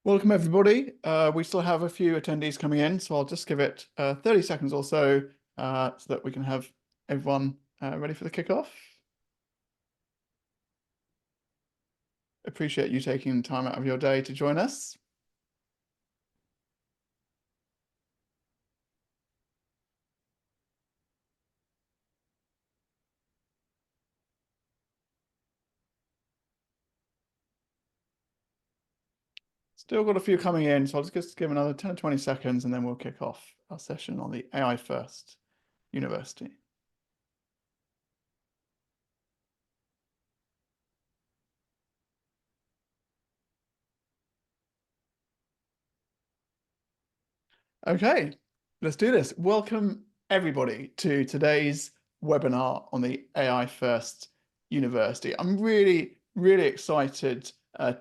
Welcome, everybody. We still have a few attendees coming in, so I'll just give it 30 seconds or so so that we can have everyone ready for the kickoff. Appreciate you taking time out of your day to join us. Still got a few coming in, so I'll just give another 10 or 20 seconds and then we'll kick off our session on the AI First University. Okay, let's do this. Welcome, everybody, to today's webinar on the AI First University. I'm really, really excited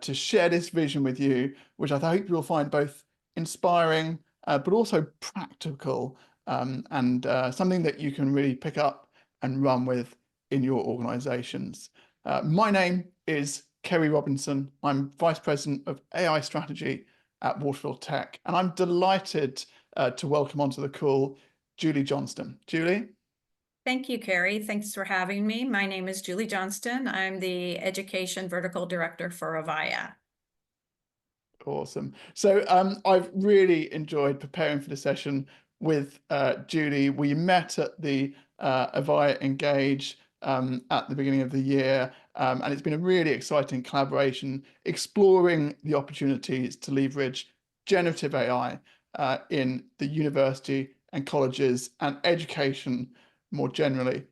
to share this vision with you, which I hope you'll find both inspiring, but also practical, and something that you can really pick up and run with in your organizations. My name is Kerry Robinson. I'm Vice President of AI Strategy at Waterfield Tech, and I'm delighted to welcome onto the call Julie Johnston. Julie? Thank you, Kerry. Thanks for having me. My name is Julie Johnston. I'm the Education Vertical Director for Avaya. Awesome. So I've really enjoyed preparing for the session with Julie. We met at the Avaya Engage at the beginning of the year, and it's been a really exciting collaboration exploring the opportunities to leverage generative AI in the university and colleges and education more generally.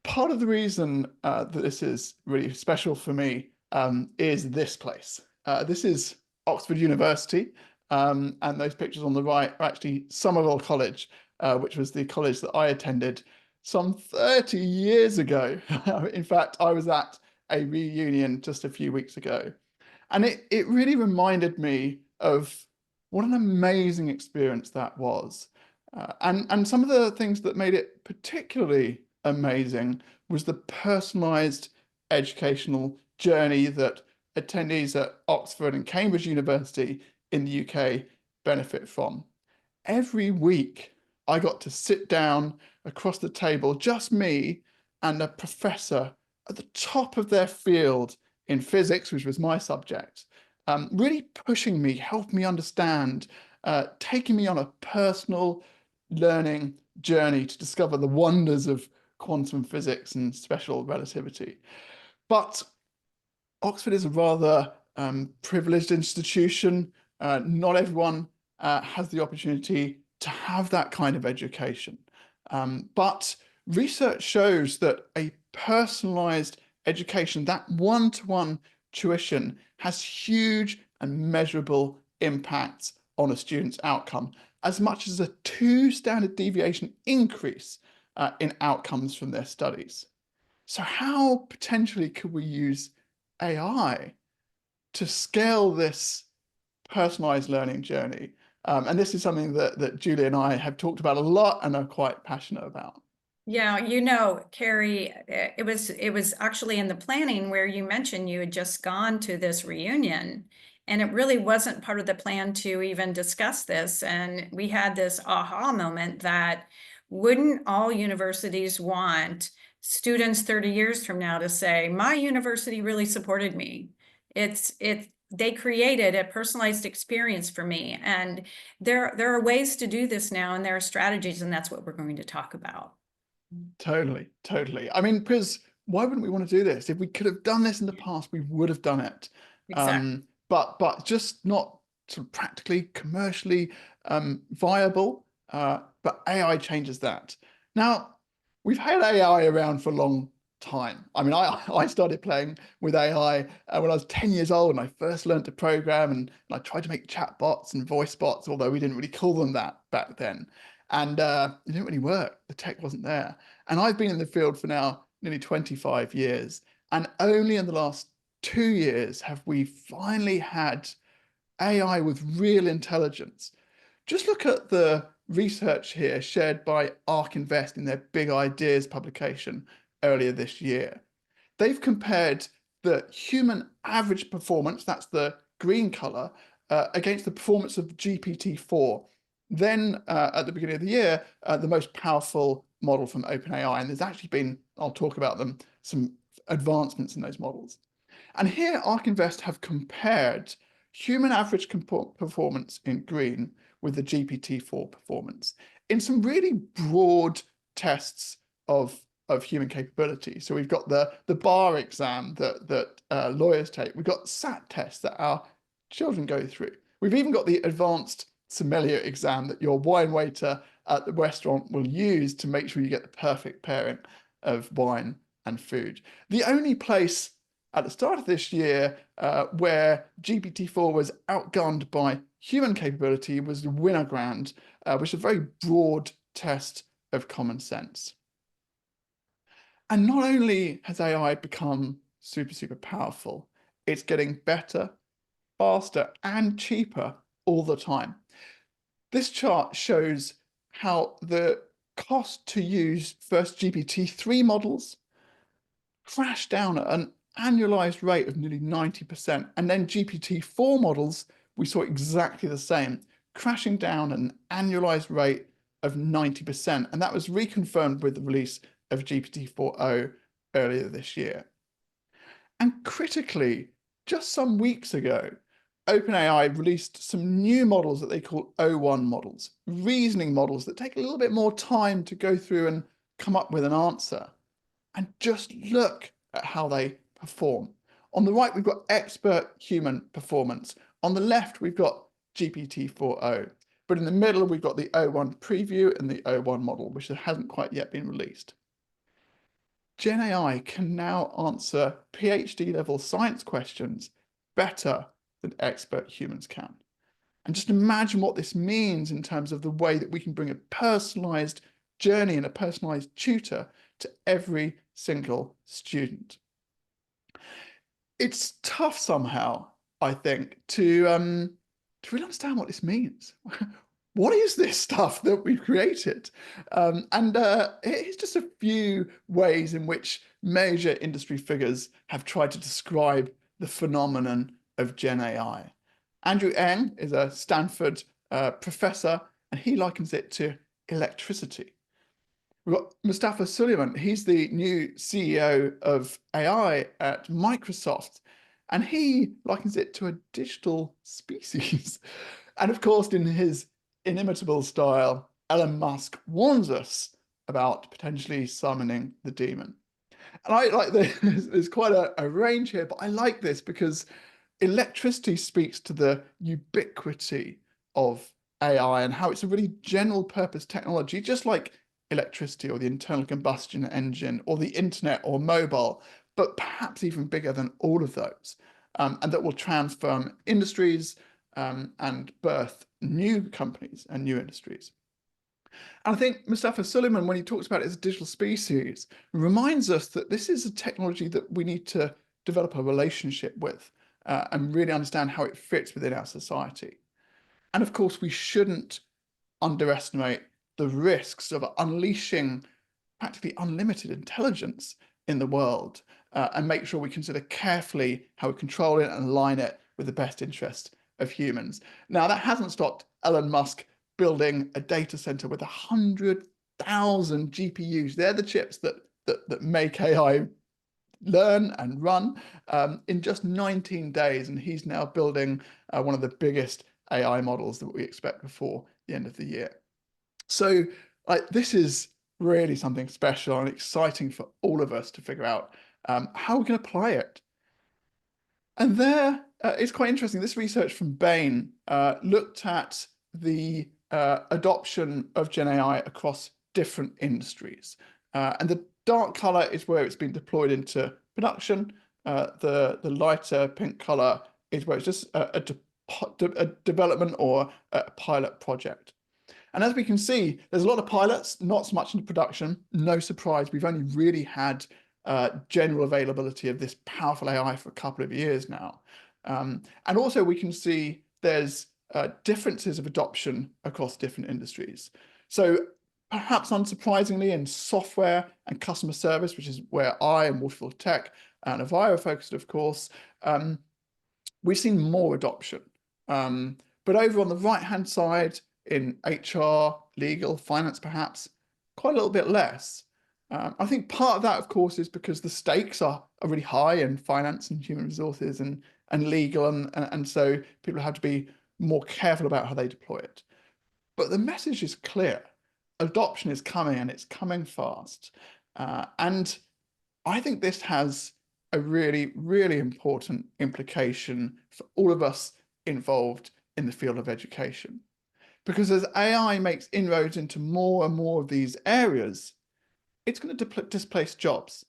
Part of the reason that this is really special for me is this place. This is Oxford University, and those pictures on the right are actually Somerville College, which was the college that I attended some 30 years ago. In fact, I was at a reunion just a few weeks ago. And it really reminded me of what an amazing experience that was. And some of the things that made it particularly amazing was the personalized educational journey that attendees at Oxford and Cambridge University in the UK benefit from. Every week, I got to sit down across the table, just me and a professor at the top of their field in physics, which was my subject, really pushing me, helping me understand, taking me on a personal learning journey to discover the wonders of quantum physics and special relativity. But Oxford is a rather privileged institution. Not everyone has the opportunity to have that kind of education. But research shows that a personalized education, that one-to-one tuition, has huge and measurable impacts on a student's outcome, as much as a 2 standard deviation increase in outcomes from their studies. So how potentially could we use AI to scale this personalized learning journey? And this is something that Julie and I have talked about a lot and are quite passionate about. Yeah, Kerry, it was actually in the planning where you mentioned you had just gone to this reunion, and it really wasn't part of the plan to even discuss this. And we had this aha moment that wouldn't all universities want students 30 years from now to say, my university really supported me. They created a personalized experience for me. And there are ways to do this now, and there are strategies, and that's what we're going to talk about. Totally, totally. I mean, because why wouldn't we want to do this? If we could have done this in the past, we would have done it. Exactly. But just not sort of practically, commercially viable. But AI changes that. Now, we've had AI around for a long time. I mean, I started playing with AI when I was 10 years old, and I first learned to program, and I tried to make chat bots and voice bots, although we didn't really call them that back then. And it didn't really work. The tech wasn't there. And I've been in the field for now nearly 25 years. And only in the last 2 years have we finally had AI with real intelligence. Just look at the research here shared by ARK Invest in their Big Ideas publication earlier this year. They've compared the human average performance, that's the green color, against the performance of GPT-4. Then at the beginning of the year, the most powerful model from OpenAI, and there's actually been, I'll talk about them, some advancements in those models. And here ARK Invest have compared human average performance in green with the GPT-4 performance in some really broad tests of human capability. So we've got the bar exam that lawyers take. We've got SAT tests that our children go through. We've even got the advanced sommelier exam that your wine waiter at the restaurant will use to make sure you get the perfect pairing of wine and food. The only place at the start of this year where GPT-4 was outgunned by human capability was the Winogrand, which is a very broad test of common sense. And not only has AI become super, super powerful, it's getting better, faster, and cheaper all the time. This chart shows how the cost to use first GPT-3 models crashed down at an annualized rate of nearly 90%. And then GPT-4 models, we saw exactly the same, crashing down at an annualized rate of 90%. And that was reconfirmed with the release of GPT-4o earlier this year. And critically, just some weeks ago, OpenAI released some new models that they call O1 models, reasoning models that take a little bit more time to go through and come up with an answer. And just look at how they perform. On the right, we've got expert human performance. On the left, we've got GPT-4o. But in the middle, we've got the O1 preview and the O1 model, which hasn't quite yet been released. Gen AI can now answer PhD level science questions better than expert humans can. And just imagine what this means in terms of the way that we can bring a personalized journey and a personalized tutor to every single student. It's tough somehow, I think, to really understand what this means. What is this stuff that we've created? Here's just a few ways in which major industry figures have tried to describe the phenomenon of Gen AI. Andrew Ng is a Stanford professor, and he likens it to electricity. We've got Mustafa Suleyman. He's the new CEO of AI at Microsoft, and he likens it to a digital species. And of course, in his inimitable style, Elon Musk warns us about potentially summoning the demon. And I like this, there's quite a range here, but I like this because electricity speaks to the ubiquity of AI and how it's a really general purpose technology, just like electricity or the internal combustion engine or the internet or mobile, but perhaps even bigger than all of those. And that will transform industries and birth new companies and new industries. And I think Mustafa Suleyman, when he talks about it as a digital species, reminds us that this is a technology that we need to develop a relationship with and really understand how it fits within our society. And of course, we shouldn't underestimate the risks of unleashing practically unlimited intelligence in the world and make sure we consider carefully how we control it and align it with the best interest of humans. Now, that hasn't stopped Elon Musk building a data center with 100,000 GPUs. They're the chips that make AI learn and run in just 19 days. And he's now building one of the biggest AI models that we expect before the end of the year. So this is really something special and exciting for all of us to figure out how we can apply it. And there, it's quite interesting. This research from Bain looked at the adoption of Gen AI across different industries. And the dark color is where it's been deployed into production. The lighter pink color is where it's just a development or a pilot project. And as we can see, there's a lot of pilots, not so much into production. No surprise, we've only really had general availability of this powerful AI for a couple of years now. And also we can see there's differences of adoption across different industries. So perhaps unsurprisingly in software and customer service, which is where I and Waterfall Tech and Avaya are focused, of course, we've seen more adoption. But over on the right-hand side, in HR, legal, finance, perhaps, quite a little bit less. I think part of that, of course, is because the stakes are really high in finance and human resources and legal, and so people have to be more careful about how they deploy it. But the message is clear. Adoption is coming, and it's coming fast. And I think this has a really, really important implication for all of us involved in the field of education. Because as AI makes inroads into more and more of these areas, it's going to displace jobs.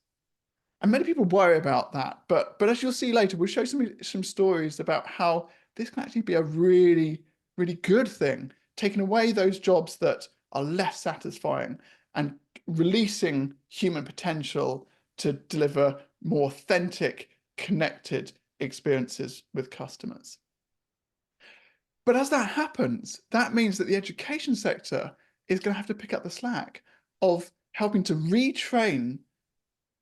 And many people worry about that. But as you'll see later, we'll show some stories about how this can actually be a really, really good thing, taking away those jobs that are less satisfying and releasing human potential to deliver more authentic, connected experiences with customers. But as that happens, that means that the education sector is going to have to pick up the slack of helping to retrain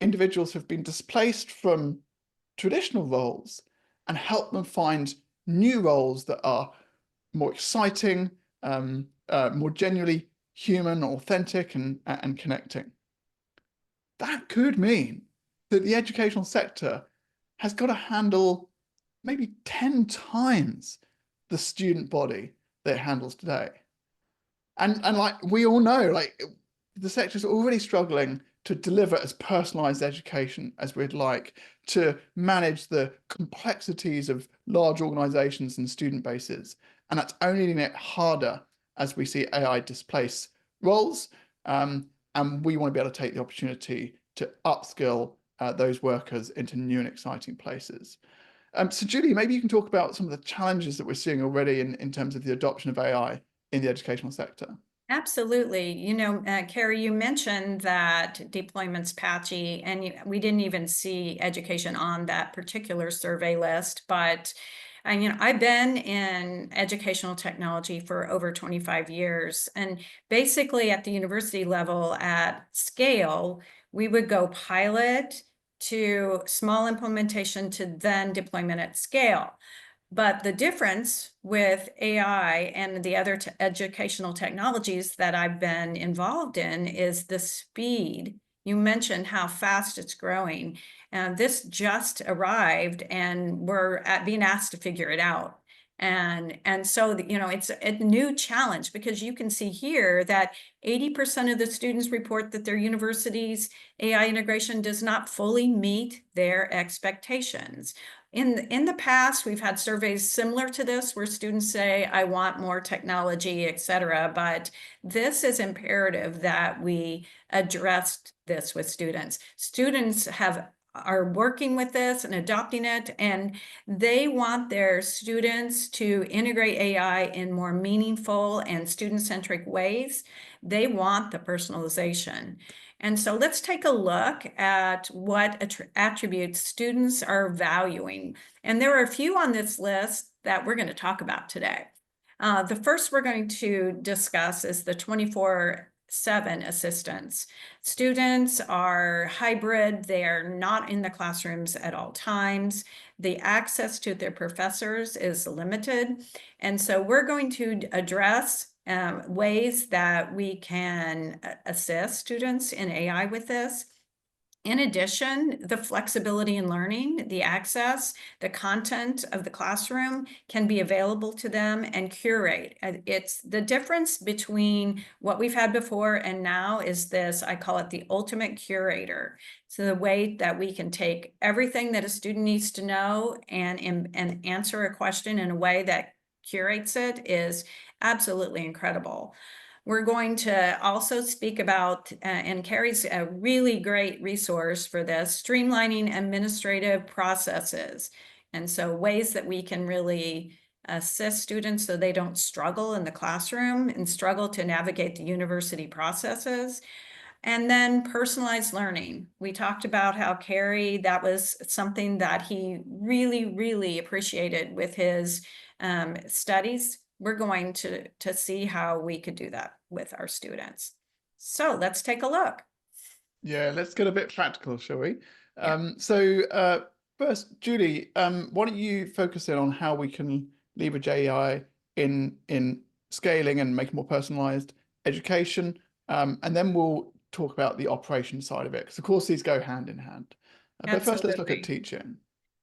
individuals who have been displaced from traditional roles and help them find new roles that are more exciting, more genuinely human, authentic, and connecting. That could mean that the educational sector has got to handle maybe 10 times the student body that it handles today. And like we all know, like the sector is already struggling to deliver as personalized education as we'd like, to manage the complexities of large organizations and student bases. And that's only making it harder as we see AI displace roles. And we want to be able to take the opportunity to upskill those workers into new and exciting places. So Julie, maybe you can talk about some of the challenges that we're seeing already in terms of the adoption of AI in the educational sector. Absolutely. Kerry, you mentioned that deployment's patchy, and we didn't even see education on that particular survey list. But I've been in educational technology for over 25 years, and basically at the university level, at scale, we would go pilot to small implementation to then deployment at scale. But the difference with AI and the other educational technologies that I've been involved in is the speed. You mentioned how fast it's growing. And this just arrived, and we're being asked to figure it out. And so, it's a new challenge, because you can see here that 80% of the students report that their university's AI integration does not fully meet their expectations. In the past, we've had surveys similar to this where students say, I want more technology, et cetera. But this is imperative that we address this with students. Students are working with this and adopting it, and they want their students to integrate AI in more meaningful and student-centric ways. They want the personalization. And so let's take a look at what attributes students are valuing. And there are a few on this list that we're going to talk about today. The first we're going to discuss is the 24/7 assistance. Students are hybrid. They are not in the classrooms at all times. The access to their professors is limited. And so we're going to address ways that we can assist students in AI with this. In addition, the flexibility in learning, the access, the content of the classroom can be available to them and curate. It's the difference between what we've had before and now is this, I call it the ultimate curator. So the way that we can take everything that a student needs to know and answer a question in a way that curates it is absolutely incredible. We're going to also speak about, and Kerry's a really great resource for this, streamlining administrative processes. And so ways that we can really assist students so they don't struggle in the classroom and struggle to navigate the university processes. And then personalized learning. We talked about how Kerry, that was something that he really, really appreciated with his studies. We're going to see how we could do that with our students. So let's take a look. Yeah, let's get a bit practical, shall we? Yeah. So first, Julie, why don't you focus in on how we can leverage AI in scaling and making more personalized education. And then we'll talk about the operation side of it, because of course these go hand in hand. But first, let's look at Absolutely. teaching.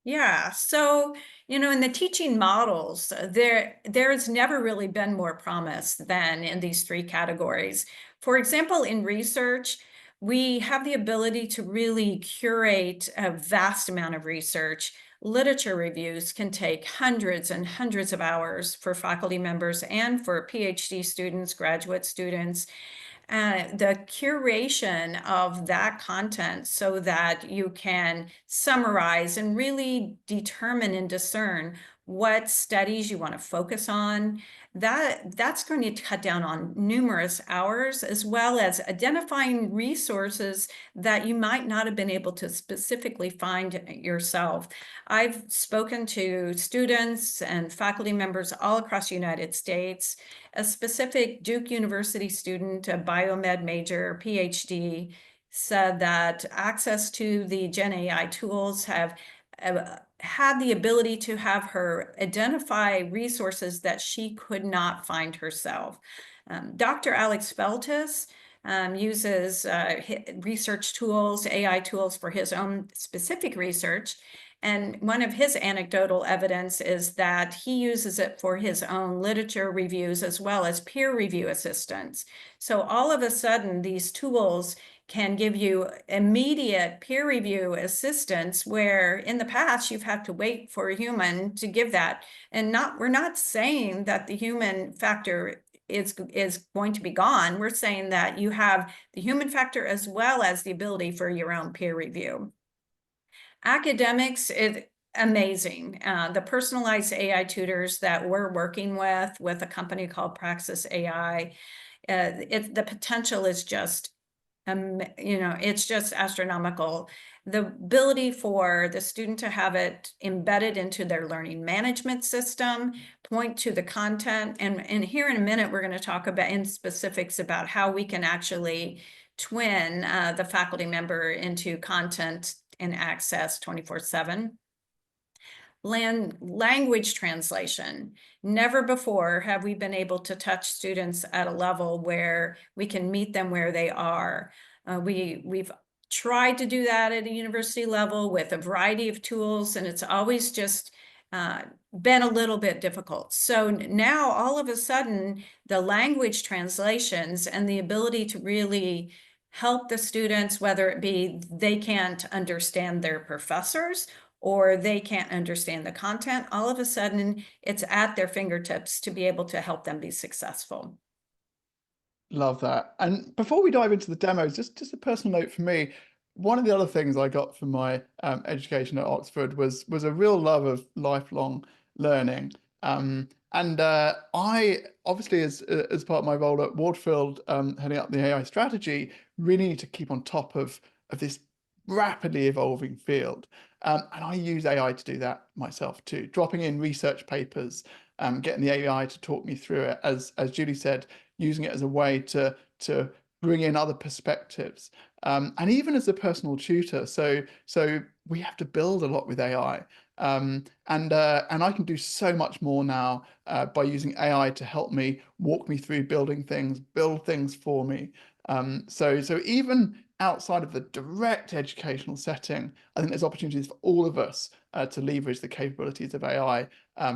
Yeah, so in the teaching models, there's never really been more promise than in these three categories. For example, in research, we have the ability to really curate a vast amount of research. Literature reviews can take hundreds and hundreds of hours for faculty members and for PhD students, graduate students. The curation of that content so that you can summarize and really determine and discern what studies you want to focus on, that's going to cut down on numerous hours, as well as identifying resources that you might not have been able to specifically find yourself. I've spoken to students and faculty members all across the United States. A specific Duke University student, a biomed major, PhD, said that access to the Gen AI tools have had the ability to have her identify resources that she could not find herself. Dr. Alex Feltus uses research tools, AI tools for his own specific research. And one of his anecdotal evidence is that he uses it for his own literature reviews as well as peer review assistance. So all of a sudden, these tools can give you immediate peer review assistance, where in the past you've had to wait for a human to give that. And we're not saying that the human factor is going to be gone. We're saying that you have the human factor as well as the ability for your own peer review. Academics is amazing. The personalized AI tutors that we're working with a company called Praxis AI, the potential is just, it's just astronomical. The ability for the student to have it embedded into their learning management system, point to the content, and here in a minute we're going to talk about in specifics about how we can actually twin the faculty member into content and access 24/7. Language translation. Never before have we been able to touch students at a level where we can meet them where they are. We've tried to do that at a university level with a variety of tools, and it's always just been a little bit difficult. So now all of a sudden, the language translations and the ability to really help the students, whether it be they can't understand their professors or they can't understand the content, all of a sudden it's at their fingertips to be able to help them be successful. Love that. And before we dive into the demos, just a personal note for me. One of the other things I got from my education at Oxford was a real love of lifelong learning. And I obviously, as part of my role at Wardfield, heading up the AI strategy, really need to keep on top of this rapidly evolving field. And I use AI to do that myself too, dropping in research papers, getting the AI to talk me through it, as Julie said, using it as a way to bring in other perspectives, and even as a personal tutor. So we have to build a lot with AI, and I can do so much more now by using AI to help me walk me through building things, build things for me. So even outside of the direct educational setting, I think there's opportunities for all of us to leverage the capabilities of AI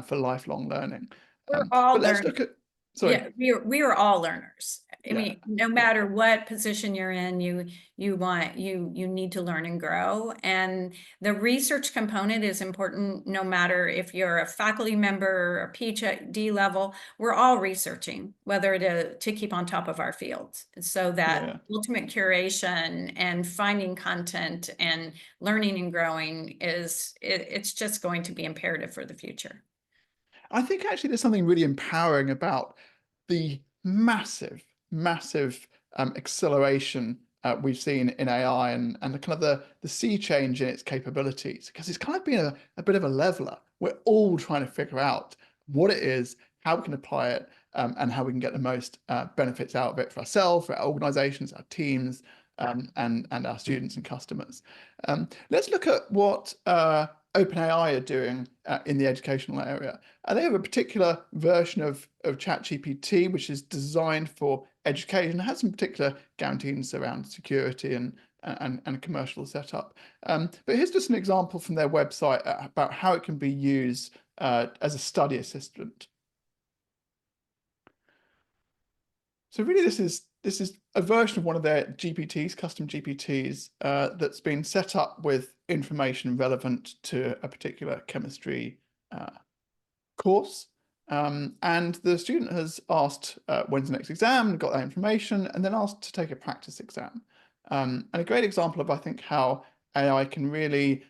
for lifelong learning. We're all But let's learning. look at, sorry. Yeah, we are all learners. I Yeah, mean, no yeah, matter what position you're in, you need to learn and grow. And the research component is important no matter if you're a faculty member or a PhD level. We're all researching, whether to keep on top of our fields. So that yeah. ultimate curation and finding content and learning and growing it's just going to be imperative for the future. I think actually there's something really empowering about the massive acceleration we've seen in AI, and the kind of the sea change in its capabilities, because it's kind of been a bit of a leveler. We're all trying to figure out what it is, how we can apply it, and how we can get the most benefits out of it for ourselves, for our organizations, our teams, and our students and customers. Let's look at what OpenAI are doing in the educational area. They have a particular version of ChatGPT, which is designed for education. It has some particular guarantees around security and commercial setup. But here's just an example from their website about how it can be used as a study assistant. So really, this is a version of one of their GPTs, custom GPTs, that's been set up with information relevant to a particular chemistry course. And the student has asked when's the next exam, got that information, and then asked to take a practice exam. And a great example of, I think, how AI can really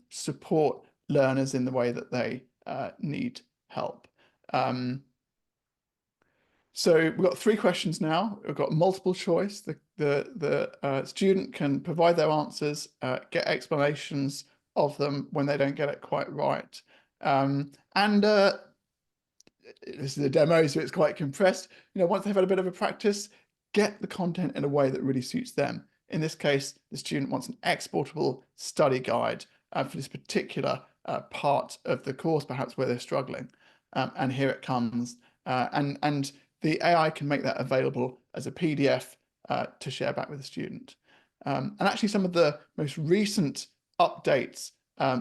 support learners in the way that they need help. So we've got 3 questions now. We've got multiple choice. The student can provide their answers, get explanations of them when they don't get it quite right. And this is a demo, so it's quite compressed. Once they've had a bit of a practice, get the content in a way that really suits them. In this case, the student wants an exportable study guide for this particular part of the course, perhaps where they're struggling. And here it comes. And the AI can make that available as a PDF to share back with the student. And actually, some of the most recent updates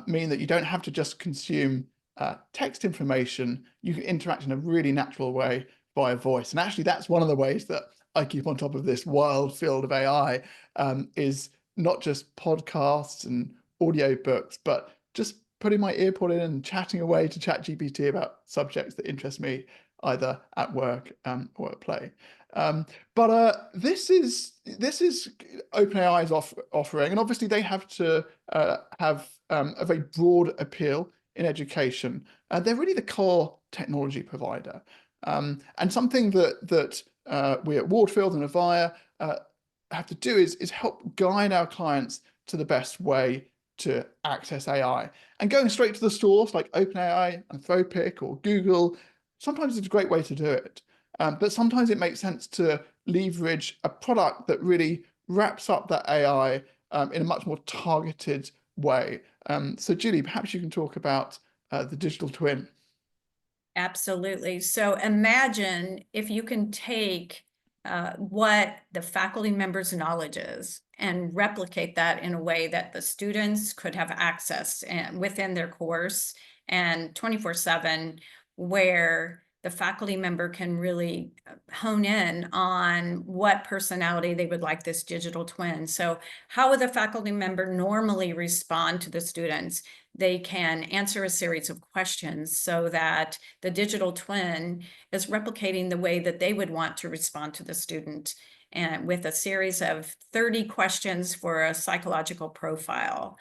mean that you don't have to just consume text information. You can interact in a really natural way via voice. And actually, that's one of the ways that I keep on top of this wild field of AI, is not just podcasts and audio books, but just putting my earpod in and chatting away to ChatGPT about subjects that interest me, either at work or at play. But this is OpenAI's offering, and obviously they have to have a very broad appeal in education. They're really the core technology provider, and something that we at Wardfield and Avaya have to do is help guide our clients to the best way to access AI. And going straight to the source, like OpenAI, Anthropic, or Google, sometimes it's a great way to do it. But sometimes it makes sense to leverage a product that really wraps up that AI in a much more targeted way. So Julie, perhaps you can talk about the digital twin. Absolutely. So imagine if you can take what the faculty member's knowledge is and replicate that in a way that the students could have access within their course and 24/7, where the faculty member can really hone in on what personality they would like this digital twin. So how would the faculty member normally respond to the students? They can answer a series of questions so that the digital twin is replicating the way that they would want to respond to the student, and with a series of 30 questions for a psychological profile.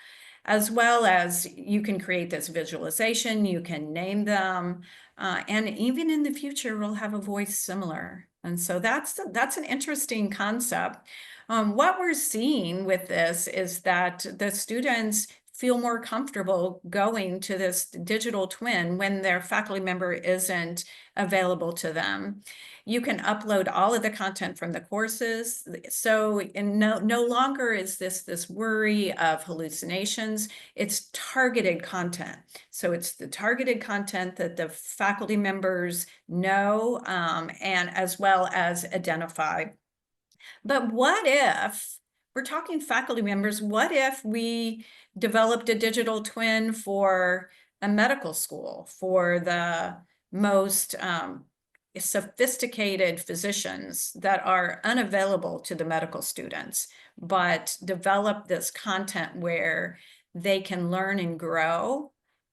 As well as you can create this visualization, you can name them, and even in the future, we'll have a voice similar. And so that's an interesting concept. What we're seeing with this is that the students feel more comfortable going to this digital twin when their faculty member isn't available to them. You can upload all of the content from the courses. So no longer is this worry of hallucinations. It's targeted content. So it's the targeted content that the faculty members know, and as well as identify. But what if, we're talking faculty members, what if we developed a digital twin for a medical school, for the most sophisticated physicians that are unavailable to the medical students, but develop this content where they can learn and grow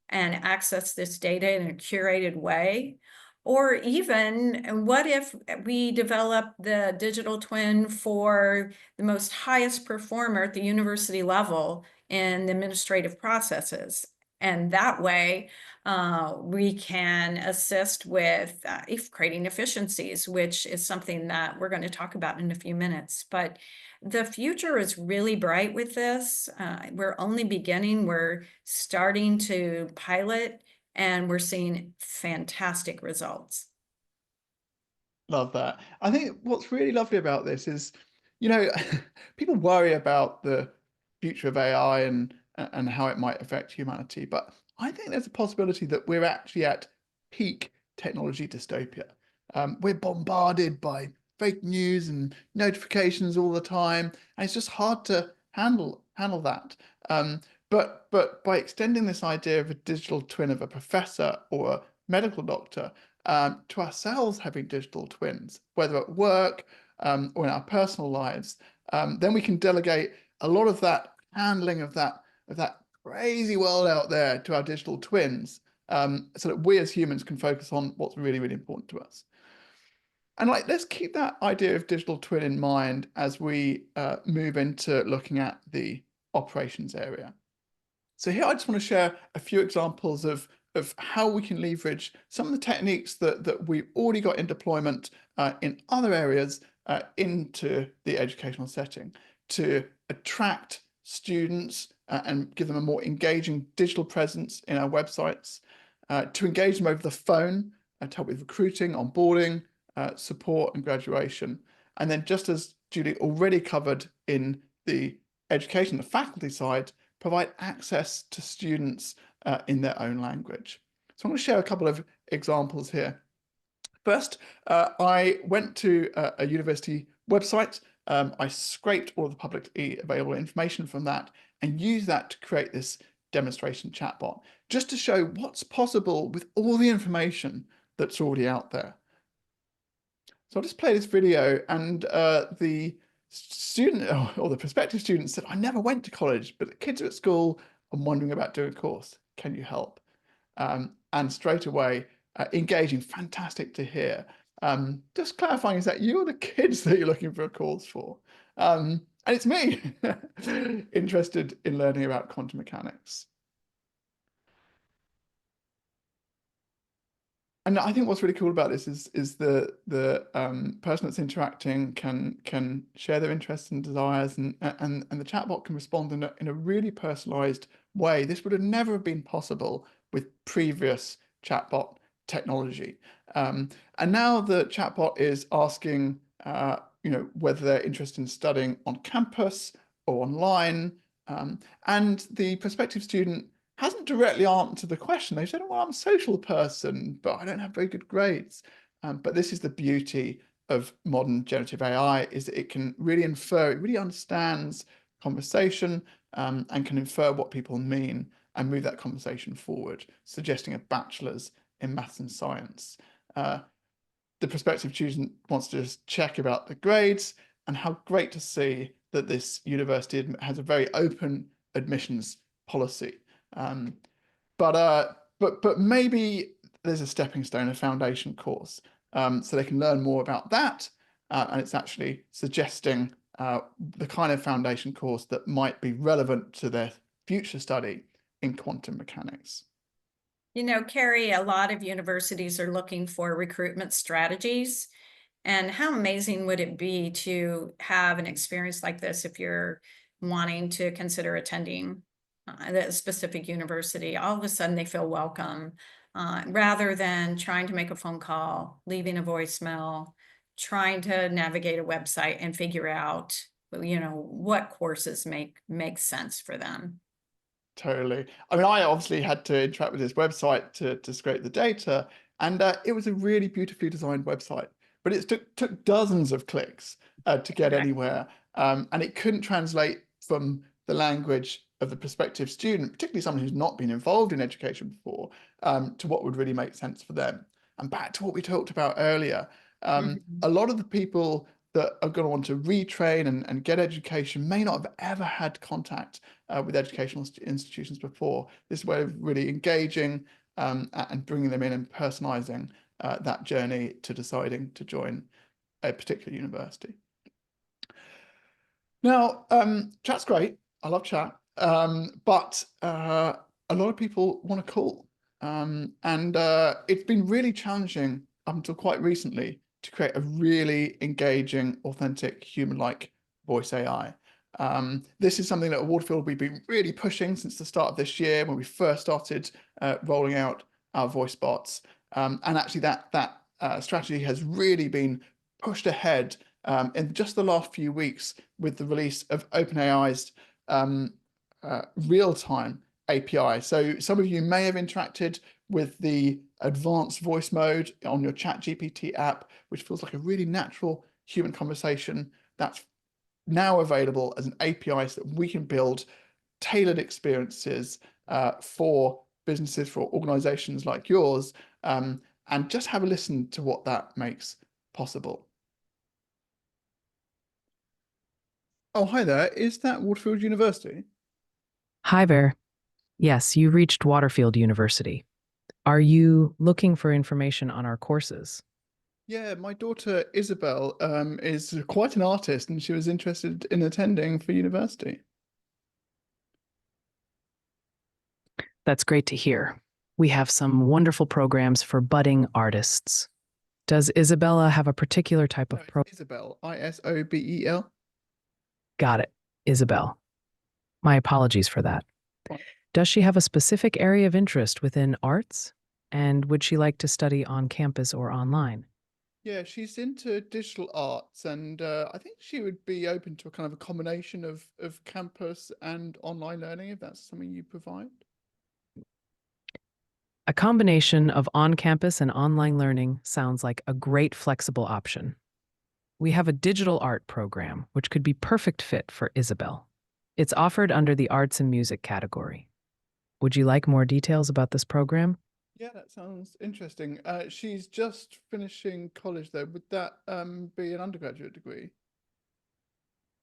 and access this data in a curated way? Or even, what if we develop the digital twin for the most highest performer at the university level in the administrative processes? And that way, we can assist with creating efficiencies, which is something that we're going to talk about in a few minutes. But the future is really bright with this. We're only beginning. We're starting to pilot, and we're seeing fantastic results. Love that. I think what's really lovely about this is, people worry about the future of AI and and how it might affect humanity. But I think there's a possibility that we're actually at peak technology dystopia. We're bombarded by fake news and notifications all the time, and it's just hard to handle that. But by extending this idea of a digital twin of a professor or a medical doctor to ourselves having digital twins, whether at work or in our personal lives, then we can delegate a lot of that handling of that crazy world out there to our digital twins, so that we as humans can focus on what's really, really important to us. And like, let's keep that idea of digital twin in mind as we move into looking at the operations area. So here I just want to share a few examples of how we can leverage some of the techniques that we've already got in deployment in other areas into the educational setting to attract students and give them a more engaging digital presence in our websites, to engage them over the phone, to help with recruiting, onboarding, support and graduation. And then, just as Julie already covered in the education, the faculty side, provide access to students in their own language. So I'm going to share a couple of examples here. First, I went to a university website. I scraped all the publicly available information from that and used that to create this demonstration chatbot, just to show what's possible with all the information that's already out there. So I'll just play this video, and the student or the prospective student said, "I never went to college, but the kids are at school. I'm wondering about doing a course. Can you help?" And straight away, engaging, fantastic to hear. Just clarifying, is that you or the kids that you're looking for a course for? And it's me, interested in learning about quantum mechanics. And I think what's really cool about this is the person that's interacting can share their interests and desires, and the chatbot can respond in a really personalized way. This would have never been possible with previous chatbot technology. And now the chatbot is asking whether they're interested in studying on campus or online, and the prospective student hasn't directly answered the question. They said, "Well, I'm a social person, but I don't have very good grades." But this is the beauty of modern generative AI, is that it can really infer, it really understands conversation, and can infer what people mean and move that conversation forward, suggesting a bachelor's in maths and science. The prospective student wants to just check about the grades, and how great to see that this university has a very open admissions policy. Um, but maybe there's a stepping stone, a foundation course, so they can learn more about that, and it's actually suggesting the kind of foundation course that might be relevant to their future study in quantum mechanics. You know, Kerry, a lot of universities are looking for recruitment strategies. And how amazing would it be to have an experience like this if you're wanting to consider attending a specific university? All of a sudden, they feel welcome, rather than trying to make a phone call, leaving a voicemail, trying to navigate a website and figure out, what courses make sense for them. Totally. I mean, I obviously had to interact with this website to scrape the data, and it was a really beautifully designed website, but it took dozens of clicks to get Okay. anywhere, and it couldn't translate from the language of the prospective student, particularly someone who's not been involved in education before, to what would really make sense for them. And back to what we talked about earlier, Mhm. a lot of the people that are going to want to retrain and get education may not have ever had contact with educational institutions before. This way of really engaging and bringing them in and personalizing that journey to deciding to join a particular university. Now, chat's great. I love chat, but a lot of people want to call, and it's been really challenging up until quite recently to create a really engaging, authentic, human-like voice AI. This is something that at Waterfield we've been really pushing since the start of this year, when we first started rolling out our voice bots, and actually that strategy has really been pushed ahead in just the last few weeks with the release of OpenAI's real-time API. So some of you may have interacted with the advanced voice mode on your ChatGPT app, which feels like a really natural human conversation. That's now available as an API so that we can build tailored experiences for businesses, for organizations like yours, and just have a listen to what that makes possible. Oh, hi there. Is that Waterfield University? Hi there. Yes, you reached Waterfield University. Are you looking for information on our courses? Yeah, my daughter Isabel is quite an artist and she was interested in attending for university. That's great to hear. We have some wonderful programs for budding artists. Does Isabella have a particular type No, of it's Isabel, Isobel. Got it, Isabel. My apologies for that. Fine. Does she have a specific area of interest within arts? And would she like to study on campus or online? Yeah, she's into digital arts, and I think she would be open to a kind of a combination of campus and online learning, if that's something you provide. A combination of on-campus and online learning sounds like a great flexible option. We have a digital art program, which could be perfect fit for Isabel. It's offered under the arts and music category. Would you like more details about this program? Yeah, that sounds interesting. She's just finishing college, though. Would that be an undergraduate degree?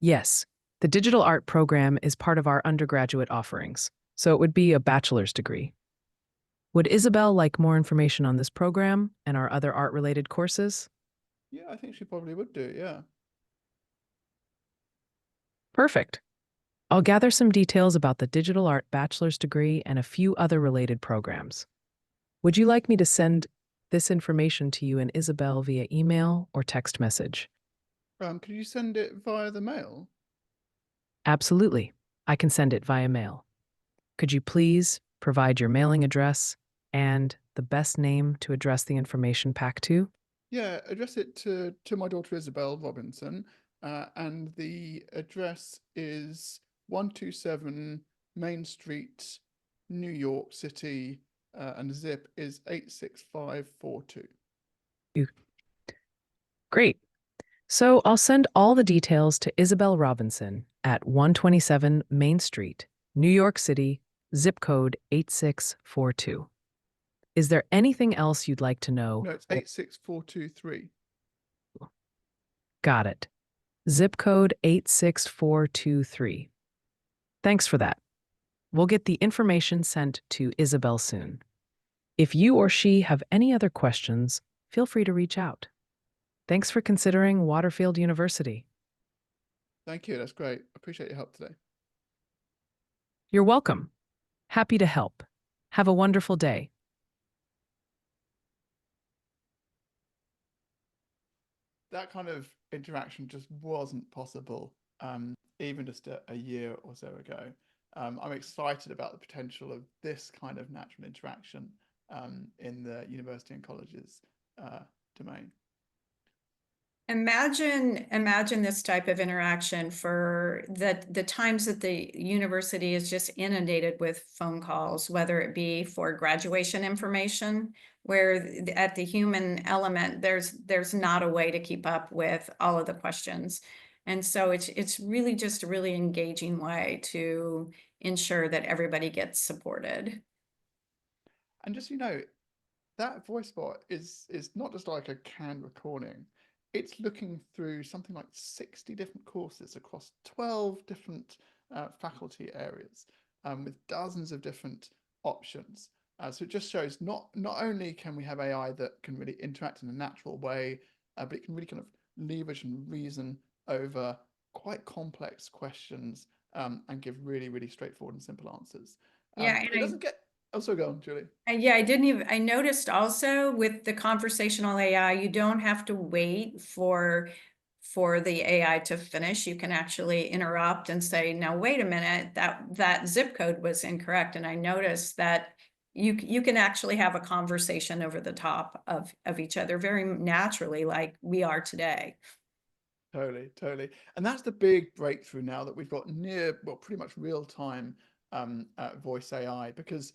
Yes, the digital art program is part of our undergraduate offerings, so it would be a bachelor's degree. Would Isabel like more information on this program and our other art-related courses? Yeah, I think she probably would do it, yeah. Perfect. I'll gather some details about the digital art bachelor's degree and a few other related programs. Would you like me to send this information to you and Isabel via email or text message? Could you send it via the mail? Absolutely. I can send it via mail. Could you please provide your mailing address and the best name to address the information pack to? Yeah, address it to my daughter Isabel Robinson, and the address is 127 Main Street, New York City, and the zip is 86542. Great. So I'll send all the details to Isabel Robinson at 127 Main Street, New York City, zip code 8642. Is there anything else you'd like to know? No, it's 86423. Got it. Zip code 86423. Thanks for that. We'll get the information sent to Isabel soon. If you or she have any other questions, feel free to reach out. Thanks for considering Waterfield University. Thank you, that's great. Appreciate your help today. You're welcome. Happy to help. Have a wonderful day. That kind of interaction just wasn't possible, even just a year or so ago. I'm excited about the potential of this kind of natural interaction in the university and colleges domain. Imagine this type of interaction for the times that the university is just inundated with phone calls, whether it be for graduation information, where at the human element, there's not a way to keep up with all of the questions. And so it's really just a really engaging way to ensure that everybody gets supported. And just that voice bot is not just like a canned recording. It's looking through something like 60 different courses across 12 different faculty areas, with dozens of different options. So it just shows not only can we have AI that can really interact in a natural way, but it can really kind of leverage and reason over quite complex questions, and give really, really straightforward and simple answers. Yeah, It doesn't get. Oh, so go on, Julie. Yeah, I noticed also with the conversational AI, you don't have to wait for the AI to finish. You can actually interrupt and say, now, wait a minute, that zip code was incorrect. And I noticed that you can actually have a conversation over the top of each other very naturally, like we are today. Totally, totally. And that's the big breakthrough now that we've got pretty much real time voice AI, because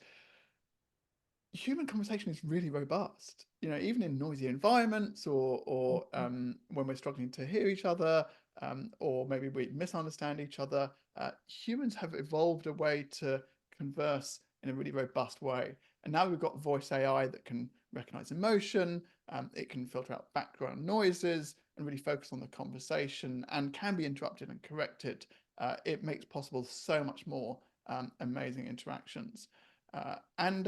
human conversation is really robust. You know, even in noisy environments, or when we're struggling to hear each other, or maybe we misunderstand each other, humans have evolved a way to converse in a really robust way. And now we've got voice AI that can recognize emotion, it can filter out background noises and really focus on the conversation, and can be interrupted and corrected. It makes possible so much more amazing interactions. And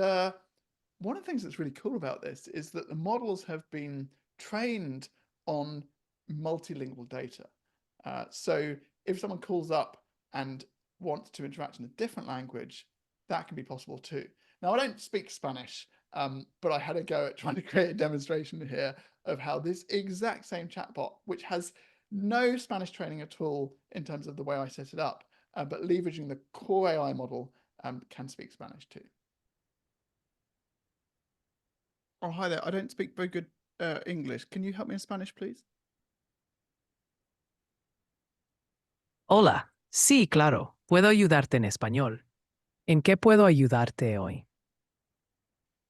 one of the things that's really cool about this is that the models have been trained on multilingual data. So if someone calls up and wants to interact in a different language, that can be possible too. Now, I don't speak Spanish, but I had a go at trying to create a demonstration here of how this exact same chatbot, which has no Spanish training at all in terms of the way I set it up, but leveraging the core AI model, can speak Spanish too. Oh, hi there. I don't speak very good English. Can you help me in Spanish, please? Hola, sí, claro, puedo ayudarte en español. ¿En qué puedo ayudarte hoy?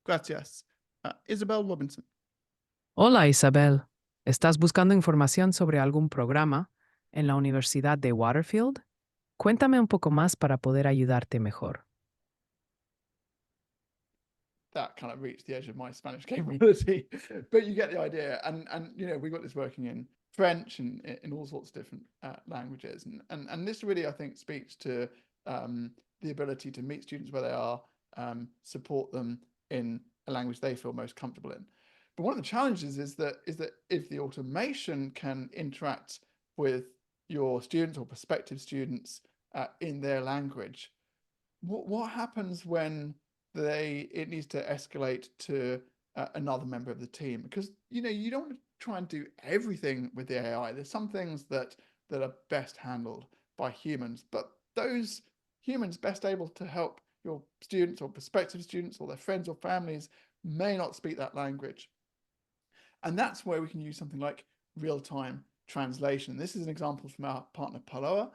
Gracias. Isabel Robinson. Hola, Isabel. ¿Estás buscando información sobre algún programa en la Universidad de Waterfield? Cuéntame un poco más para poder ayudarte mejor. That kind of reached the edge of my Spanish capability, but you get the idea. And you know, we've got this working in French and in all sorts of different languages, and this really, I think, speaks to the ability to meet students where they are, support them in a language they feel most comfortable in. But one of the challenges is that if the automation can interact with your students or prospective students in their language, what happens when it needs to escalate to another member of the team? Because you know, you don't want to try and do everything with the AI. There's some things that are best handled by humans, but those humans best able to help your students or prospective students or their friends or families may not speak that language. And that's where we can use something like real-time translation. This is an example from our partner Paloa,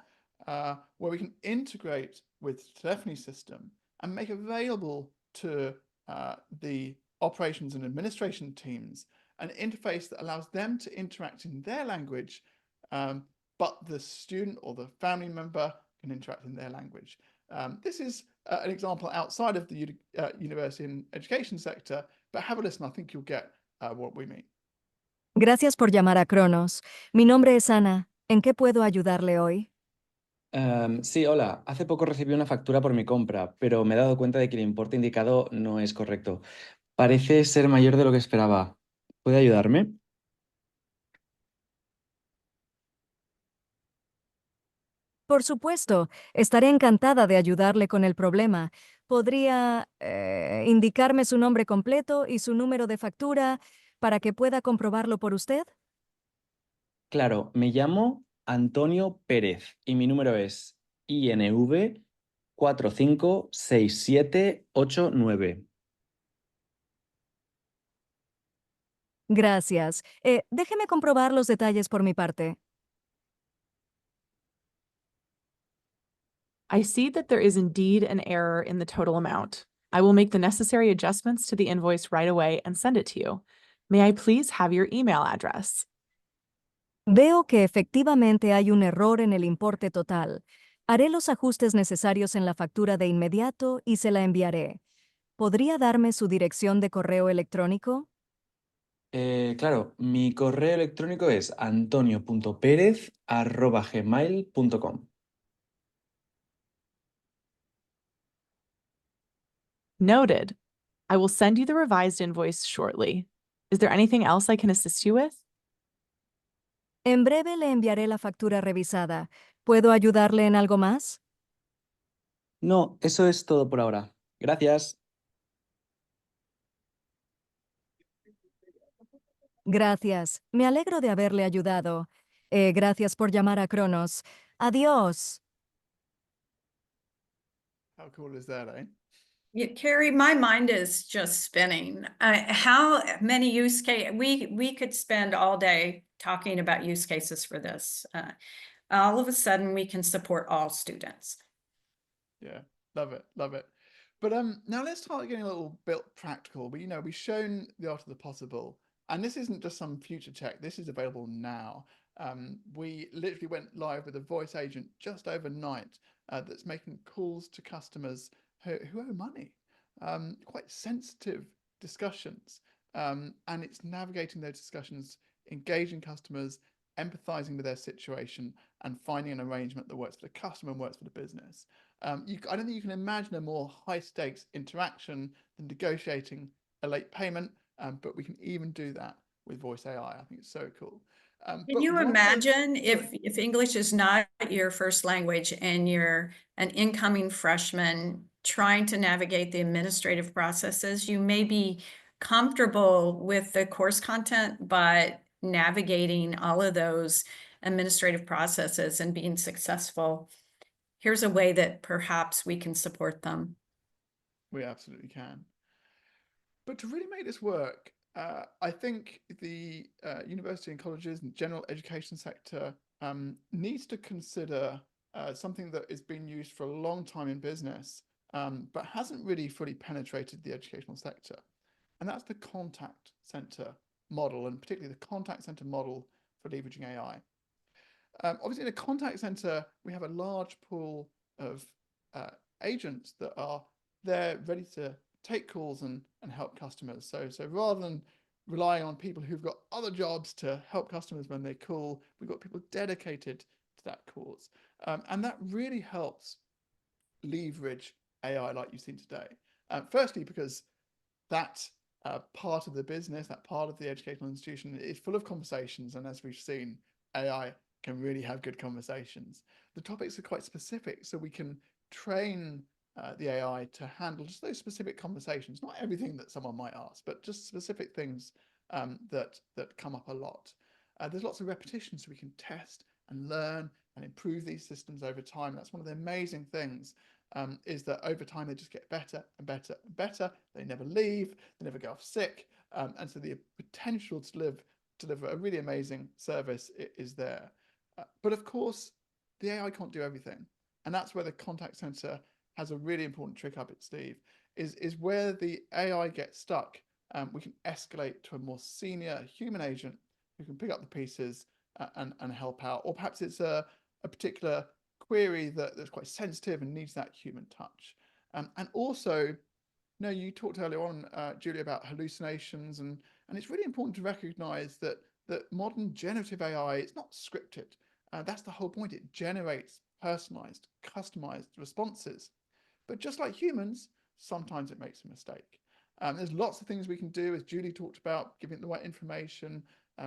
where we can integrate with the telephony system and make available to the operations and administration teams an interface that allows them to interact in their language, but the student or the family member can interact in their language. This is an example outside of the university and education sector, but have a listen. I think you'll get what we mean. Gracias por llamar a Cronos. Mi nombre es Ana. ¿En qué puedo ayudarle hoy? Sí, hola. Hace poco recibí una factura por mi compra, pero me he dado cuenta de que el importe indicado no es correcto. Parece ser mayor de lo que esperaba. ¿Puede ayudarme? Por supuesto, estaré encantada de ayudarle con el problema. ¿Podría indicarme su nombre completo y su número de factura para que pueda comprobarlo por usted? Claro, me llamo Antonio Pérez y mi número es INV 456789. Gracias. Déjeme comprobar los detalles por mi parte. I see that there is indeed an error in the total amount. I will make the necessary adjustments to the invoice right away and send it to you. May I please have your email address? Veo que efectivamente hay un error en el importe total. Haré los ajustes necesarios en la factura de inmediato y se la enviaré. ¿Podría darme su dirección de correo electrónico? Claro, mi correo electrónico es antonio.perez@gmail.com. Noted. I will send you the revised invoice shortly. Is there anything else I can assist you with? En breve le enviaré la factura revisada. ¿Puedo ayudarle en algo más? No, eso es todo por ahora. Gracias. Gracias. Me alegro de haberle ayudado. Gracias por llamar a Cronos. Adiós. How cool is that, eh? Yeah, Kerry, my mind is just spinning. How many use case we could spend all day talking about use cases for this. All of a sudden, we can support all students. Yeah. Love it, love it. But now let's start getting a little bit practical. We've shown the art of the possible, and this isn't just some future tech. This is available now. We literally went live with a voice agent just overnight that's making calls to customers who owe money. Quite sensitive discussions, and it's navigating those discussions, engaging customers, empathizing with their situation, and finding an arrangement that works for the customer and works for the business. I don't think you can imagine a more high stakes interaction than negotiating a late payment, but we can even do that with voice AI. I think it's so cool. Can you imagine if sorry. if English is not your first language and you're an incoming freshman trying to navigate the administrative processes? You may be comfortable with the course content, but navigating all of those administrative processes and being successful, here's a way that perhaps we can support them. We absolutely can. But to really make this work, I think the university and colleges and general education sector needs to consider something that is being used for a long time in business, but hasn't really fully penetrated the educational sector. And that's the contact center model, and particularly the contact center model for leveraging AI. Obviously, in a contact center, we have a large pool of agents that are there ready to take calls and help customers. So rather than relying on people who've got other jobs to help customers when they call, we've got people dedicated to that cause. And that really helps leverage AI like you've seen today. Firstly, because that part of the business, that part of the educational institution is full of conversations. And as we've seen, AI can really have good conversations. The topics are quite specific, so we can train the AI to handle just those specific conversations, not everything that someone might ask, but just specific things that come up a lot. There's lots of repetition, so we can test and learn and improve these systems over time. That's one of the amazing things, is that over time they just get better and better and better. They never leave, they never go off sick, and so the potential to deliver a really amazing service is there. But of course, the AI can't do everything, and that's where the contact center has a really important trick up its sleeve. Is where the AI gets stuck, we can escalate to a more senior human agent who can pick up the pieces and help out. Or perhaps it's a particular query that's quite sensitive and needs that human touch. And also, you talked earlier on, Julie, about hallucinations, and it's really important to recognize that modern generative AI is not scripted. That's the whole point. It generates personalized, customized responses. But just like humans, sometimes it makes a mistake. There's lots of things we can do, as Julie talked about, giving it the right information.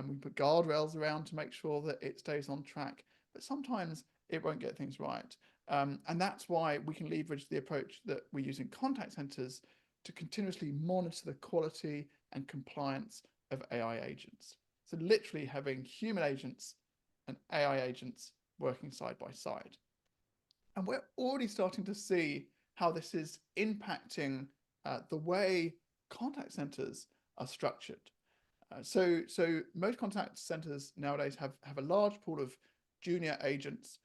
We put guardrails around to make sure that it stays on track. But sometimes it won't get things right. And that's why we can leverage the approach that we use in contact centers to continuously monitor the quality and compliance of AI agents. So literally having human agents and AI agents working side by side. And we're already starting to see how this is impacting the way contact centers are structured. So most contact centers nowadays have a large pool of junior agents.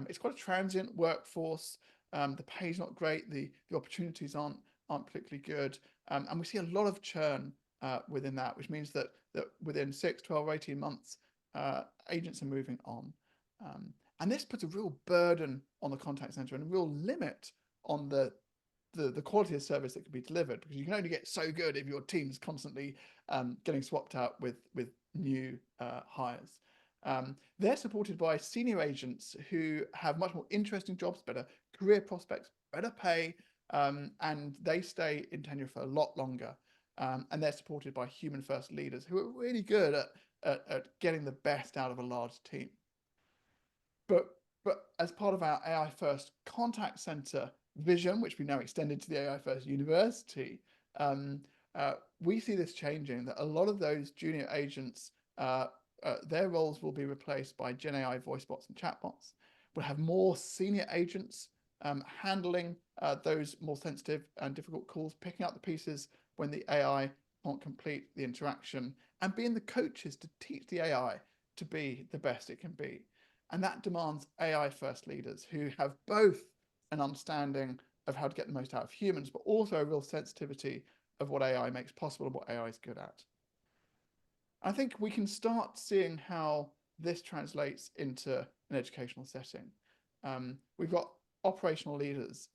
It's quite a transient workforce. The pay's not great. The opportunities aren't particularly good. And we see a lot of churn within that, which means that within 6, 12, 18 months, agents are moving on. And this puts a real burden on the contact center and a real limit on the quality of service that can be delivered, because you can only get so good if your team's constantly getting swapped out with new hires. They're supported by senior agents who have much more interesting jobs, better career prospects, better pay, and they stay in tenure for a lot longer. And they're supported by human first leaders who are really good at getting the best out of a large team. But as part of our AI first contact center vision, which we now extended to the AI first university, we see this changing, that a lot of those junior agents, their roles will be replaced by Gen AI voice bots and chatbots. We'll have more senior agents handling those more sensitive and difficult calls, picking up the pieces when the AI can't complete the interaction, and being the coaches to teach the AI to be the best it can be. And that demands AI first leaders who have both an understanding of how to get the most out of humans, but also a real sensitivity of what AI makes possible and what AI is good at. I think we can start seeing how this translates into an educational setting. We've got operational leaders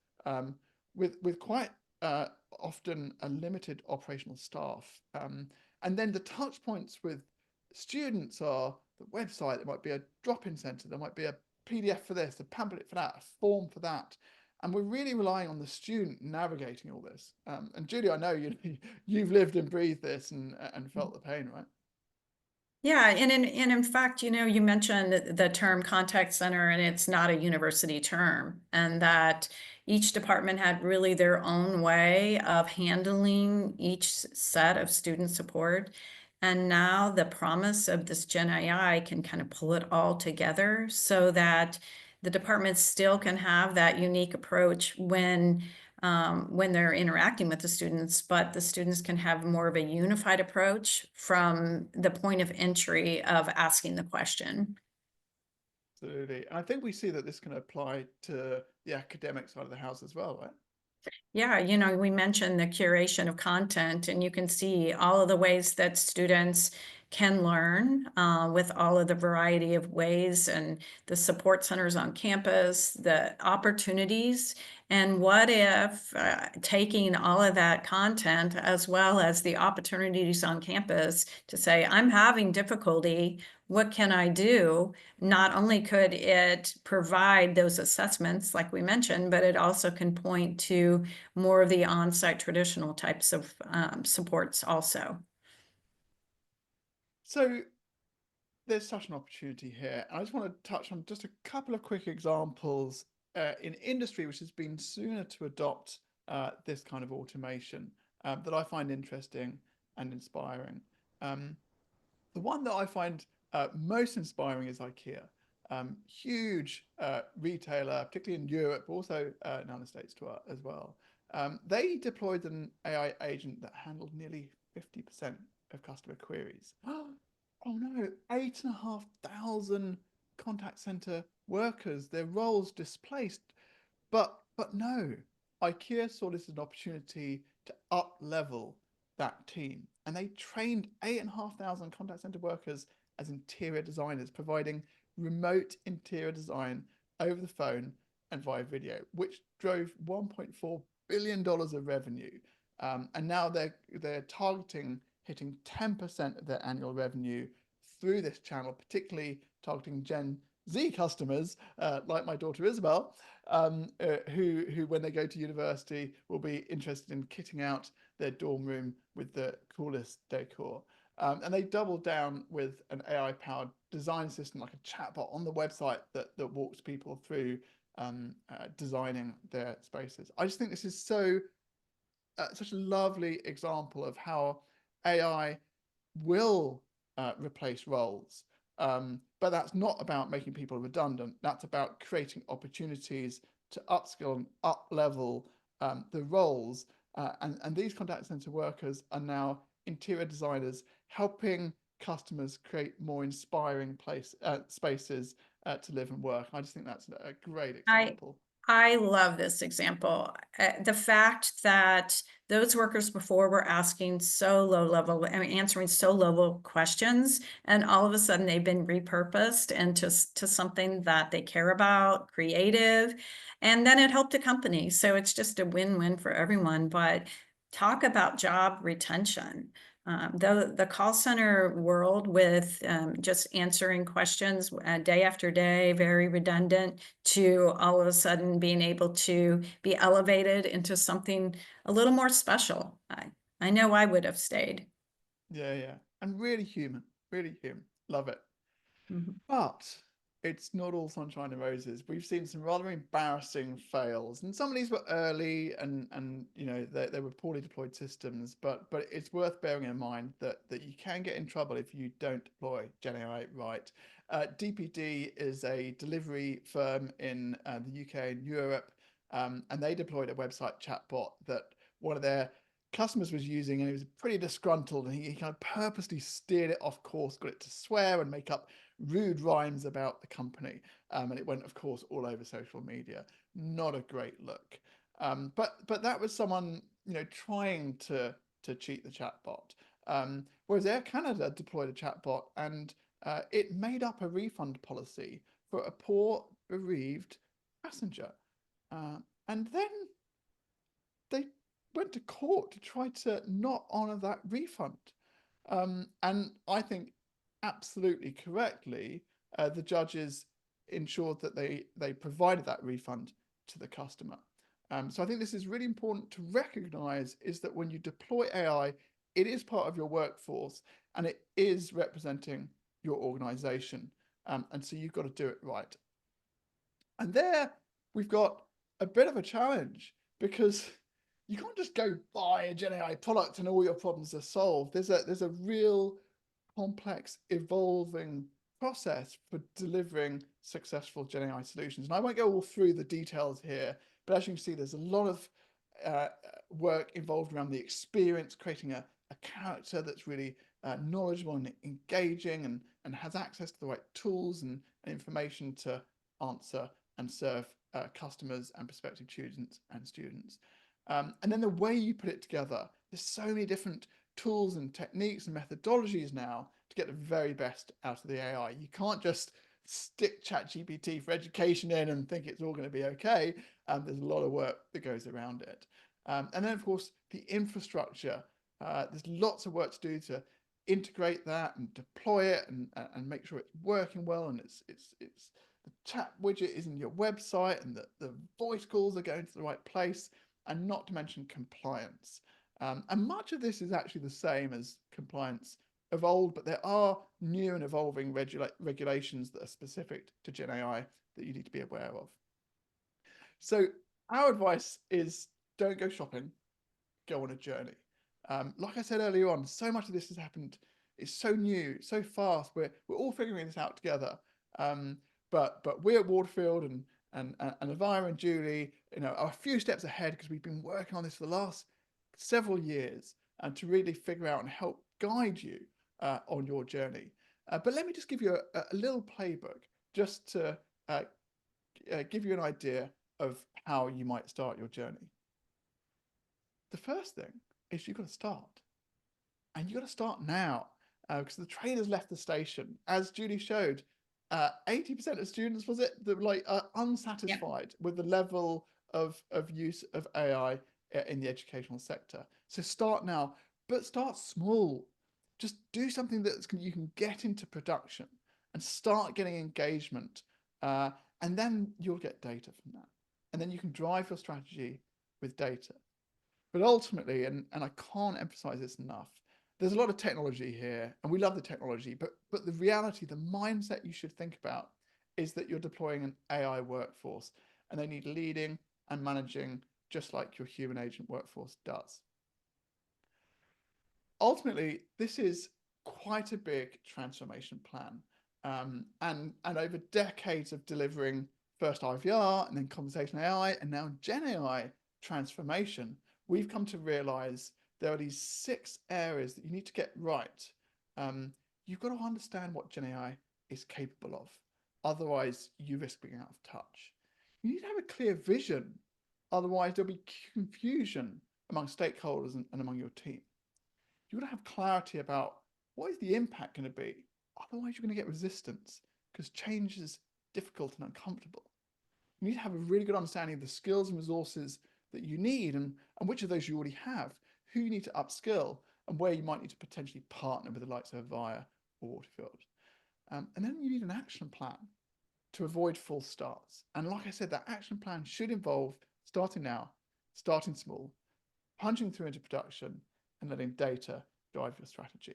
with quite often a limited operational staff. And then the touch points with students are the website. There might be a drop-in center. There might be a PDF for this, a pamphlet for that, a form for that. And we're really relying on the student navigating all this. And Julie, I know you've lived and breathed this and felt the pain, right? Yeah, and in fact, you know, you mentioned the term contact center, and it's not a university term, and that each department had really their own way of handling each set of student support. And now the promise of this Gen AI can kind of pull it all together so that the departments still can have that unique approach when they're interacting with the students, but the students can have more of a unified approach from the point of entry of asking the question. Absolutely. And I think we see that this can apply to the academic side of the house as well, right? Yeah, you know, we mentioned the curation of content, and you can see all of the ways that students can learn with all of the variety of ways and the support centers on campus, the opportunities. And what if taking all of that content as well as the opportunities on campus to say, I'm having difficulty, what can I do? Not only could it provide those assessments like we mentioned, but it also can point to more of the on-site traditional types of supports also. So there's such an opportunity here. I just want to touch on just a couple of quick examples in industry which has been sooner to adopt this kind of automation that I find interesting and inspiring. The one that I find most inspiring is IKEA. Huge retailer, particularly in Europe, also now in the States as well. They deployed an AI agent that handled nearly 50% of customer queries. Oh no, 8,500 contact center workers, their roles displaced. But no, IKEA saw this as an opportunity to up level that team. And they trained 8,500 contact center workers as interior designers, providing remote interior design over the phone and via video, which drove $1.4 billion of revenue. And now they're targeting hitting 10% of their annual revenue through this channel, particularly targeting Gen Z customers like my daughter Isabel, who when they go to university will be interested in kitting out their dorm room with the coolest decor. And they doubled down with an AI-powered design system, like a chatbot on the website that walks people through designing their spaces. I just think this is such a lovely example of how AI will replace roles. But that's not about making people redundant. That's about creating opportunities to upskill and up-level the roles. And these contact center workers are now interior designers helping customers create more inspiring spaces to live and work. I just think that's a great example. I love this example. The fact that those workers before were asking so low level, I mean, answering so low level questions, and all of a sudden they've been repurposed into something that they care about, creative, and then it helped the company. So it's just a win-win for everyone. But talk about job retention. The call center world with just answering questions day after day, very redundant, to all of a sudden being able to be elevated into something a little more special. I know I would have stayed. Yeah. And really human, really human. Love it. Mm-hmm. But it's not all sunshine and roses. We've seen some rather embarrassing fails, and some of these were early and you know they were poorly deployed systems. But it's worth bearing in mind that you can get in trouble if you don't deploy Gen AI right. DPD is a delivery firm in the UK and Europe, and they deployed a website chatbot that one of their customers was using, and he was pretty disgruntled, and he kind of purposely steered it off course, got it to swear and make up rude rhymes about the company, and it went, of course, all over social media. Not a great look. But that was someone, trying to cheat the chatbot. Whereas Air Canada deployed a chatbot and it made up a refund policy for a poor bereaved passenger. And then they went to court to try to not honor that refund. And I think absolutely correctly, the judges ensured that they provided that refund to the customer. So I think this is really important to recognize, is that when you deploy AI, it is part of your workforce and it is representing your organization. And so you've got to do it right. And there we've got a bit of a challenge, because you can't just go buy a Gen AI product and all your problems are solved. There's a real complex, evolving process for delivering successful Gen AI solutions. And I won't go all through the details here, but as you can see, there's a lot of work involved around the experience, creating a character that's really knowledgeable and engaging and has access to the right tools and information to answer and serve customers and prospective students. And then the way you put it together, there's so many different tools and techniques and methodologies now to get the very best out of the AI. You can't just stick ChatGPT for education in and think it's all going to be okay. There's a lot of work that goes around it. And then, of course, the infrastructure. There's lots of work to do to integrate that and deploy it and make sure it's working well, and it's the chat widget is in your website, and the voice calls are going to the right place, and not to mention compliance. And much of this is actually the same as compliance of old, but there are new and evolving regulations that are specific to Gen AI that you need to be aware of. So our advice is, don't go shopping, go on a journey. Like I said earlier on, so much of this has happened. It's so new, so fast. We're all figuring this out together. But we at Waterfield and Elvira and Julie, are a few steps ahead, because we've been working on this for the last several years, and to really figure out and help guide you on your journey. But let me just give you a little playbook, just to give you an idea of how you might start your journey. The first thing is you've got to start. And you've got to start now, because the train has left the station. As Julie showed, 80% of students, was it, that were unsatisfied with the level of use of AI in the educational sector. So start now, but start small. Just do something that you can get into production and start getting engagement. And then you'll get data from that. And then you can drive your strategy with data. But ultimately, and I can't emphasize this enough, there's a lot of technology here, and we love the technology, but the reality, the mindset you should think about, is that you're deploying an AI workforce, and they need leading and managing just like your human agent workforce does. Ultimately, this is quite a big transformation plan, and over decades of delivering first IVR and then conversational AI and now Gen AI transformation, we've come to realize there are these 6 areas that you need to get right. You've got to understand what Gen AI is capable of. Otherwise, you risk being out of touch. You need to have a clear vision. Otherwise, there'll be confusion among stakeholders and among your team. You've got to have clarity about what is the impact going to be. Otherwise, you're going to get resistance, because change is difficult and uncomfortable. You need to have a really good understanding of the skills and resources that you need, and which of those you already have, who you need to upskill, and where you might need to potentially partner with the likes of Avaya or Waterfield. And then you need an action plan to avoid false starts. And like I said, that action plan should involve starting now, starting small, punching through into production, and letting data drive your strategy.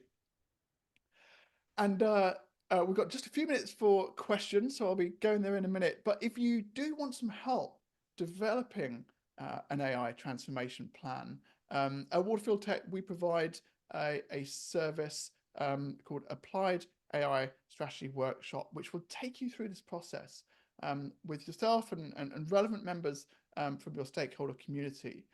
And we've got just a few minutes for questions, so I'll be going there in a minute. But if you do want some help developing an AI transformation plan, at Waterfield Tech, we provide a service called Applied AI Strategy Workshop, which will take you through this process with yourself and relevant members from your stakeholder community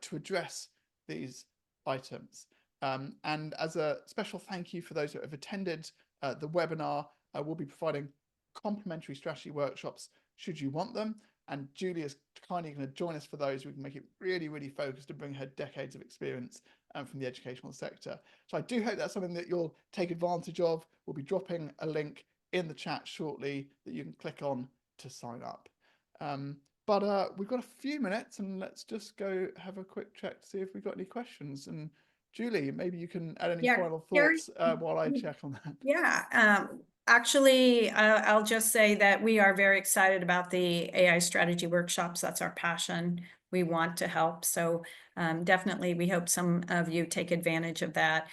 to address these items. And as a special thank you for those who have attended the webinar, we'll be providing complimentary strategy workshops should you want them. And Julie is kindly going to join us for those. We can make it really, really focused and bring her decades of experience from the educational sector. So I do hope that's something that you'll take advantage of. We'll be dropping a link in the chat shortly that you can click on to sign up. But we've got a few minutes, and let's just go have a quick check to see if we've got any questions. And Julie, maybe you can add any final Kerry, thoughts while I check on that. Yeah, actually, I'll just say that we are very excited about the AI strategy workshops. That's our passion. We want to help. So definitely, we hope some of you take advantage of that.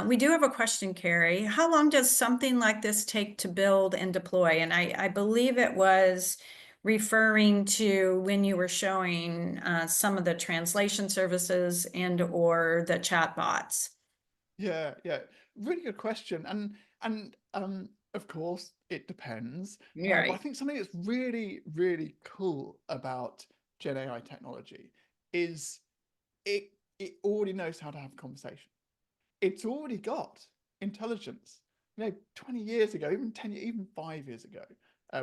We do have a question, Kerry. How long does something like this take to build and deploy? And I believe it was referring to when you were showing some of the translation services or the chatbots. Yeah, really good question. And of course it depends. But I think something that's really, really cool about Gen AI technology is it already knows how to have a conversation. It's already got intelligence. 20 years ago, even 10, even 5 years ago,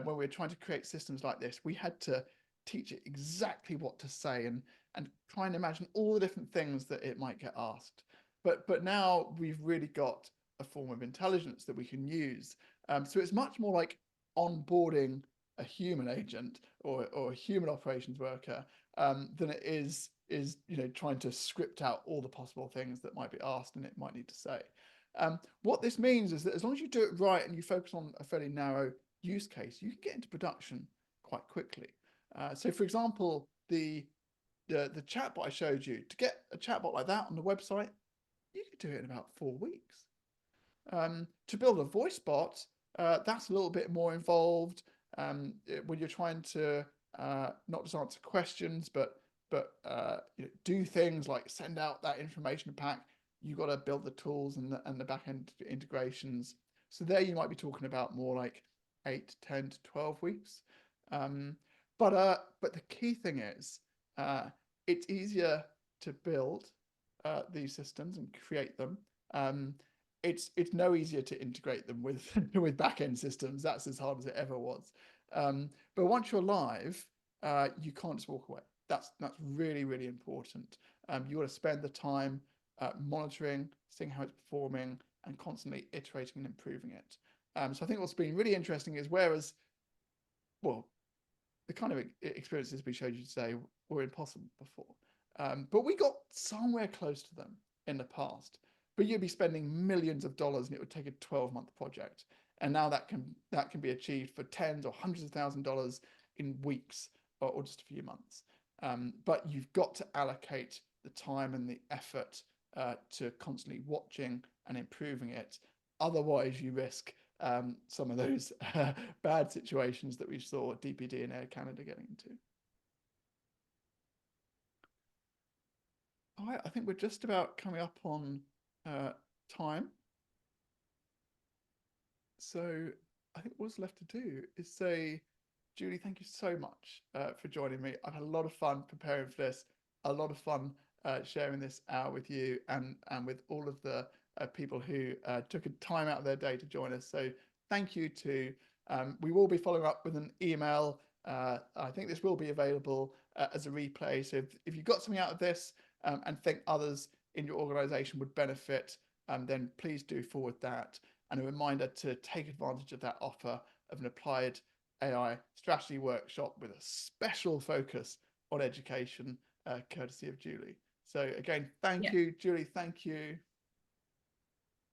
when we were trying to create systems like this, we had to teach it exactly what to say and try and imagine all the different things that it might get asked. But now we've really got a form of intelligence that we can use. So it's much more like onboarding a human agent or a human operations worker than it is trying to script out all the possible things that might be asked and it might need to say. What this means is that as long as you do it right and you focus on a fairly narrow use case, you can get into production quite quickly. So for example, the chatbot I showed you, to get a chatbot like that on the website, you could do it in about 4 weeks. To build a voice bot, that's a little bit more involved when you're trying to not just answer questions, but do things like send out that information pack. You've got to build the tools and the back-end integrations. So there you might be talking about more like 8, 10 to 12 weeks. But the key thing is it's easier to build these systems and create them. It's no easier to integrate them with with back-end systems. That's as hard as it ever was. But once you're live, you can't just walk away. That's really, really important. You got to spend the time monitoring, seeing how it's performing, and constantly iterating and improving it. So I think what's been really interesting is whereas, well, the kind of experiences we showed you today were impossible before, but we got somewhere close to them in the past. But you'd be spending millions of dollars and it would take a 12-month project. And now that can be achieved for tens or hundreds of thousands of dollars in weeks or just a few months. But you've got to allocate the time and the effort to constantly watching and improving it. Otherwise, you risk some of those bad situations that we saw DPD and Air Canada getting into. All right, I think we're just about coming up on time. So I think what's left to do is say, Julie, thank you so much for joining me. I've had a lot of fun preparing for this, a lot of fun sharing this hour with you and with all of the people who took a time out of their day to join us. So thank you too. We will be following up with an email. I think this will be available as a replay. So if you got something out of this and think others in your organization would benefit, then please do forward that. And a reminder to take advantage of that offer of an applied AI strategy workshop with a special focus on education, courtesy of Julie. So again, thank you, Julie. Thank you.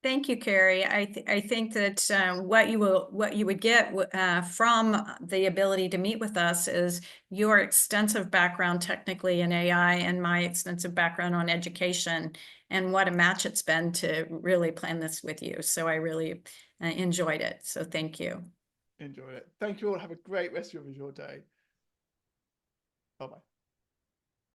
Thank you, Kerry. I think that what you would get from the ability to meet with us is your extensive background technically in AI and my extensive background on education, and what a match it's been to really plan this with you. So I really enjoyed it. So thank you. Enjoyed it. Thank you all. Have a great rest of your day. Bye-bye.